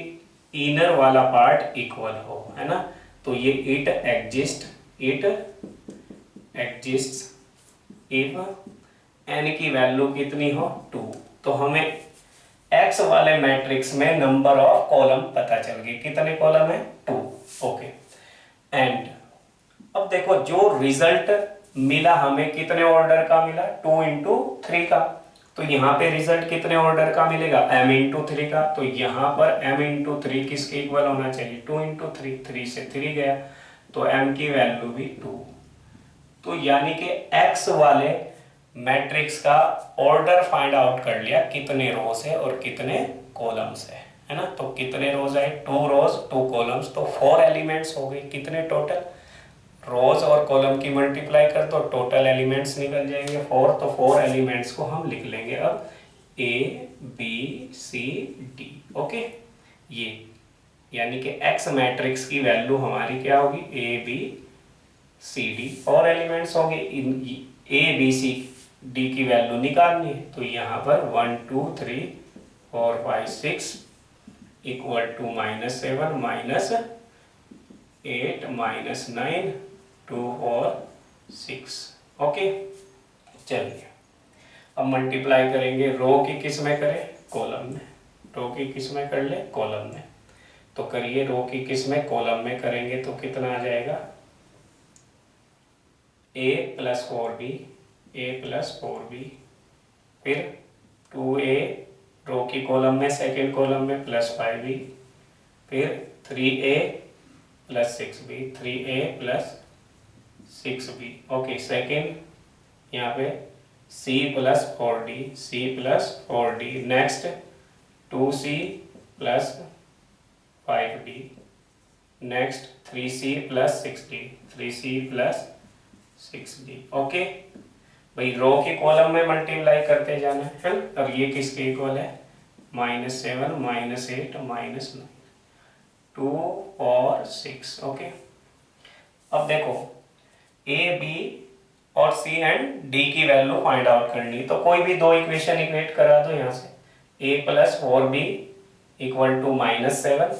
[SPEAKER 1] इनर वाला पार्ट इक्वल हो, है ना। तो ये इट एग्जिस्ट इफ n की वैल्यू कितनी हो, 2। तो हमें x वाले मैट्रिक्स में नंबर ऑफ कॉलम पता चल गए, कितने कॉलम है, 2, ओके। एंड अब देखो जो रिजल्ट मिला हमें कितने ऑर्डर का मिला, 2 × 3 का। तो यहाँ पे रिजल्ट कितने ऑर्डर का मिलेगा, m × 3 का। तो यहाँ पर m × 3 किसके इक्वल होना चाहिए, 2 × 3, 3 से 3 गया, तो m की वैल्यू भी 2। तो यानी कि x वाले मैट्रिक्स का ऑर्डर फाइंड आउट कर लिया, कितने रोज है और कितने कॉलम्स है ना। तो कितने रोज है, 2 रोज 2 कॉलम्स, तो 4 एलिमेंट्स हो गए। कितने टोटल, रोज और कॉलम की मल्टीप्लाई कर तो टोटल एलिमेंट्स निकल जाएंगे 4। तो 4 एलिमेंट्स को हम लिख लेंगे अब A B C D, okay. ये यानी कि x मैट्रिक्स की वैल्यू हमारी क्या होगी, A B C D, और एलिमेंट्स होंगे। A B C D की वैल्यू निकालनी है, तो यहाँ पर 1 2 3 4 5 6 इक्वल टू -7 -8 -9 2 और 6, ओके। चलिए अब मल्टीप्लाई करेंगे, रो की किस में करें, कॉलम में। रो की किस में कर ले, कॉलम में। तो करिए, रो की किस में, कॉलम में करेंगे तो कितना आ जाएगा, a + 4b, a + 4b, फिर 2a रो की कॉलम में, सेकेंड कॉलम में +5b, फिर 3a + 6b, 3a + 6b, okay. Second यहाँ पे c + 4d, c + 4d, next 2c + 5d, next 3c + 6d, 3c + 6d, okay. भाई रो के कॉलम में मल्टीप्लाई करते जाना है। अब ये किसके इक्वल है, -7 -8 -9 2 और 6, ओके। अब देखो A B और C एंड D की वैल्यू फाइंड आउट करनी, तो कोई भी दो इक्वेशन इक्वेट करा दो यहाँ से। A + 4b equal to -7,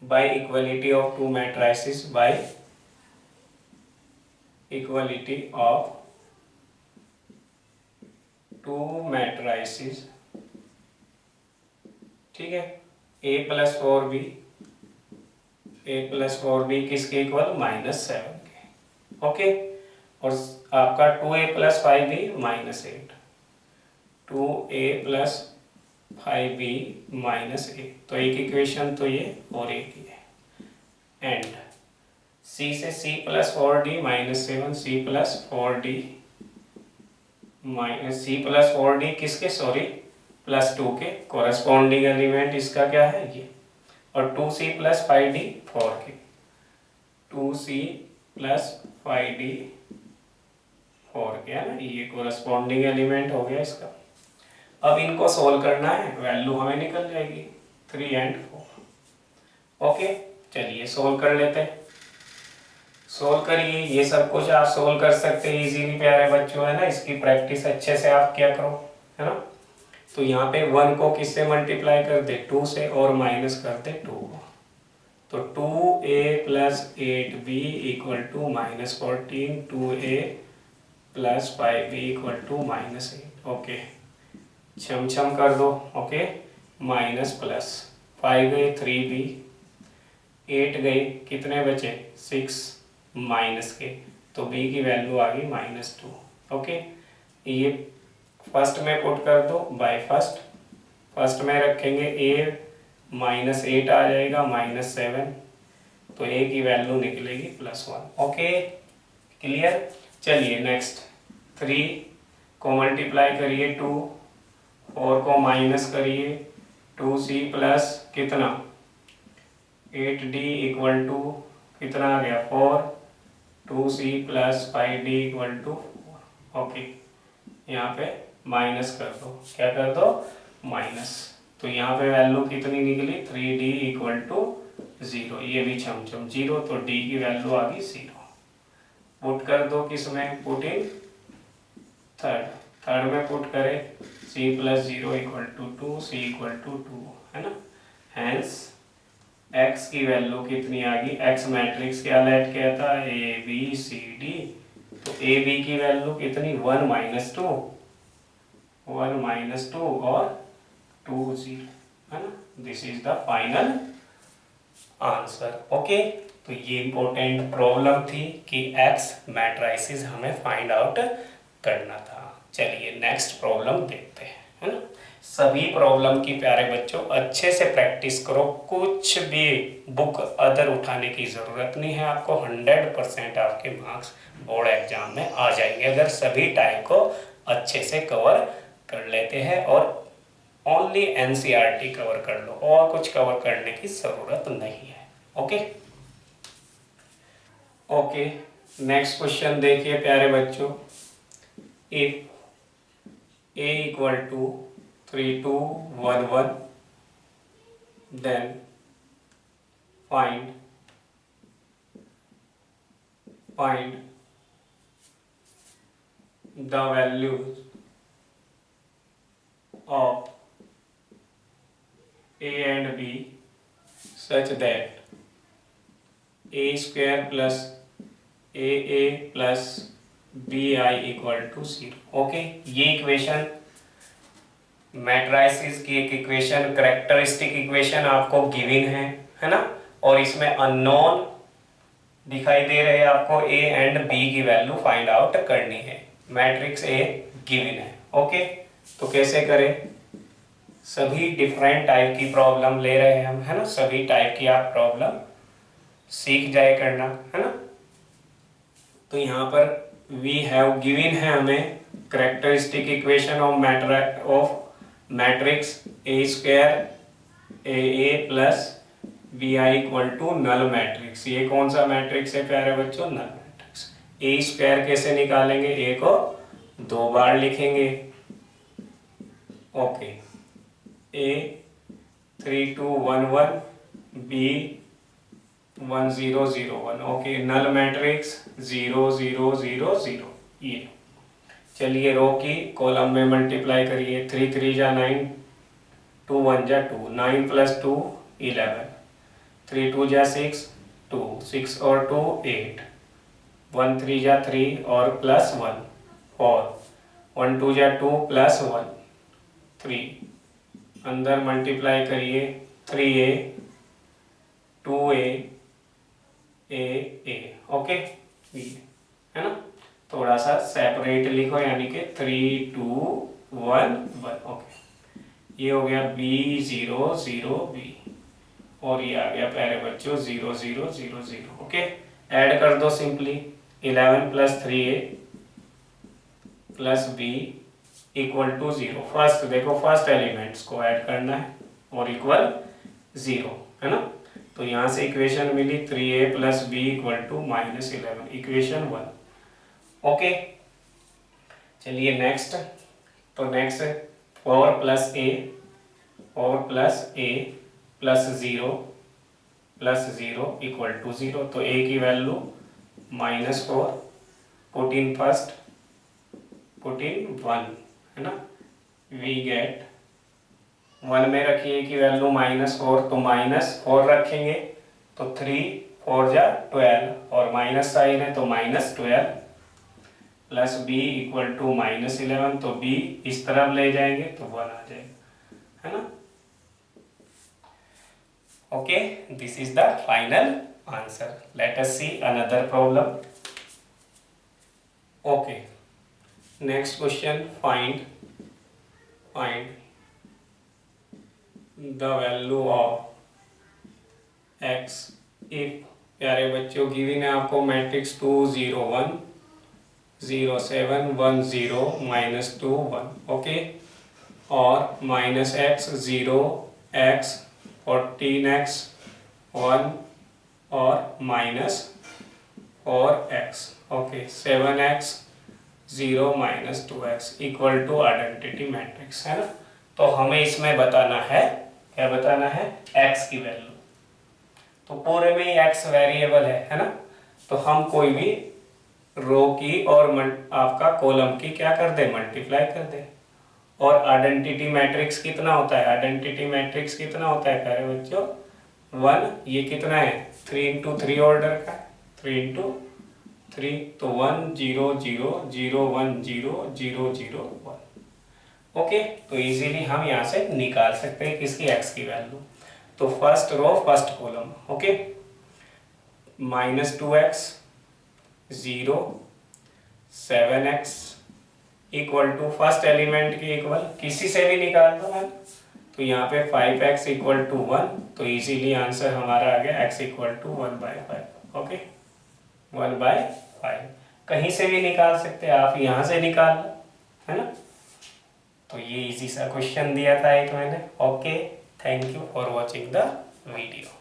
[SPEAKER 1] by equality of two matrices, by equality of two matrices, ठीक है। a + 4b, a + 4b किसके इक्वल, -7 के, ओके। और आपका 2a + 5b -8, 2a + 5b -8, तो एक इक्वेशन तो ये और एक ये। एंड c से c + 4d -7, c + 4d c + 4d किसके, सॉरी +2 के कोरस्पॉन्डिंग एलिमेंट इसका क्या है, ये। और 2c + 5d 4 के, 2c + 5d 4 के, है ना, ये कोरस्पॉन्डिंग एलिमेंट हो गया इसका। अब इनको सोल्व करना है, वैल्यू हमें निकल जाएगी 3 और 4, ओके। चलिए सोल्व कर लेते हैं, सोल्व करिए। ये सब कुछ आप सोल्व कर सकते हैं इजीली प्यारे बच्चों, है ना। इसकी प्रैक्टिस अच्छे से आप क्या करो, है ना। तो यहाँ पे 1 को किससे मल्टीप्लाई कर दे, 2 से, और माइनस कर दे 2 को। तो 2a + 8b equal to -14, 2a + 5b equal to -8, okay. छम कर दो, ओके। माइनस प्लस 5 गए 3b, 8 गए, कितने बचे 6 माइनस के, तो b की वैल्यू आ गई -2, ओके। ये फर्स्ट में पुट कर दो, बाय फर्स्ट में रखेंगे a -8 आ जाएगा -7, तो a की वैल्यू निकलेगी +1, ओके। क्लियर। चलिए नेक्स्ट 3 को मल्टीप्लाई करिए 2, 4 को माइनस करिए 2c प्लस कितना 8d इक्वल टू कितना आ गया 4, 2c plus 5d equal to 4। Okay, यहाँ पे माइनस कर दो, क्या कर दो माइनस, तो यहाँ पे वैल्यू कितनी निकली 3d इक्वल टू 0, ये भी छमछम 0, तो d की वैल्यू आ गई 0। पुट कर दो किसमें, पुट इन थर्ड में पुट करे c plus 0 equal to 2, c equal to 2 है ना। हैंस x की वैल्यू कितनी आ गई, x मैट्रिक्स क्या लेट कहता है a b c d, तो a b की वैल्यू कितनी 1 माइनस 2, 1 माइनस 2 और 2 0 है ना। This is the final answer. Okay, तो ये इंपॉर्टेंट प्रॉब्लम थी कि x मैट्रिसेस हमें फाइंड आउट करना था। चलिए नेक्स्ट प्रॉब्लम देखते हैं, है ना। सभी प्रॉब्लम की प्यारे बच्चों अच्छे से प्रैक्टिस करो, कुछ भी बुक अदर उठाने की ज़रूरत नहीं है, आपको 100% आपके मार्क्स बोर्ड एग्जाम में आ जाएंगे अगर सभी टाइप को अच्छे से कवर कर लेते हैं और ओनली NCERT कवर कर लो, और कुछ कवर करने की ज़रूरत नहीं है। ओके ओके, नेक्स्ट क्वेश्चन देखिए प्यारे बच्चों। If a equal to 3 2 1 1 then find the values of a and b such that a square plus a plus bi equal to 0। Okay, ये इक्वेशन मैट्रिसेस की एक इक्वेशन, कैरेक्टरिस्टिक इक्वेशन आपको given है ना, और इसमें अननोन दिखाई दे रहे हैं, आपको a एंड b की वैल्यू फाइंड आउट करनी है। मैट्रिक्स a गिवन है। ओके, तो कैसे करें, सभी डिफरेंट टाइप की प्रॉब्लम ले रहे हैं हम, है ना, सभी टाइप की आप प्रॉब्लम सीख जाए करना, है ना। तो यहाँ पर वी हैव गिवन है हमें characteristic equation of matrix a square a plus b I equal to null matrix. ये कौन सा मैट्रिक्स है प्यारे बच्चों, नल मैट्रिक्स। ए स्क्वायर कैसे निकालेंगे, ए को 2 बार लिखेंगे। Okay, a 3 2 1 1 b 1 0 0 1। Okay, null matrix 0 0 0 0। ये चलिए रो की कॉलम में मल्टीप्लाई करिए, 3 3 जा 9, 2 1 जा 2, 9 प्लस 2 11, 3 2 जा 6 2, 6 और 2 8, 1 3 जा 3 और प्लस 1 4, 1 2 जा 2 प्लस 1 3, अंदर मल्टीप्लाई करिए 3a 2a a। ओके, है ना, थोड़ा सा सेपरेट लिखो, यानी कि 3 2 1 1। ओके, ये हो गया b 0 0 b, और ये आ गया प्यारे बच्चों 0 0 0 0। ओके, ऐड कर दो simply, 11 plus 3a plus b equal to 0। First देखो, फर्स्ट एलिमेंट्स को ऐड करना है और इक्वल 0, है ना। तो यहाँ से इक्वेशन मिली 3a plus b equal to -11, equation 1। Okay, चलिए नेक्स्ट, तो next 4 plus a plus 0 equal to 0, तो a की value -4, put in first, put in 1, है ना। वी गेट 1 में रखिए की वैल्यू -4, तो -4 रखेंगे तो 3 4 जा 12, और माइनस साइन है तो -12 प्लस b इक्वल टू -11, तो b इस तरफ ले जाएंगे तो 1 आ जाएगा, है ना। Okay, this is the final answer. Let us see another problem. Okay, next question, find the value of x if, प्यारे बच्चों गिवन है आपको मैट्रिक्स 2 0 1 0 7 1 0 माइनस 2 1, ओके। और माइनस एक्स 0 एक्स 14x 1 और minus 4x, okay. 7x 0 minus 2x equal to identity matrix, है ना। तो हमें इसमें बताना है, क्या बताना है, x की वैल्यू। तो पूरे में ही x वेरिएबल है ना। तो हम कोई भी रो की और आपका कॉलम की क्या कर दे, मल्टीप्लाई कर दे। और आइडेंटिटी मैट्रिक्स कितना होता है, आइडेंटिटी मैट्रिक्स कितना होता है प्यारे बच्चों, 1। ये कितना है, 3 इंटू 3 ऑर्डर का, 3 इंटू 3, तो 1 0 0 0 1 0 0 0 1, ओके। तो इजीली हम यहाँ से निकाल सकते हैं किसकी, x की वैल्यू। तो first row first column, okay. Minus 2x 0 7x equal to first element के इक्वल, किसी से भी निकाल दो मैम। तो यहाँ पे 5x इक्वल टू 1, तो इजीली आंसर हमारा आ गया x इक्वल टू 1/5, ओके। 1/5 कहीं से भी निकाल सकते हैं आप, यहाँ से निकाल लो, है ना। तो ये इजी सा क्वेश्चन दिया था एक मैंने, okay. Thank you for watching the video.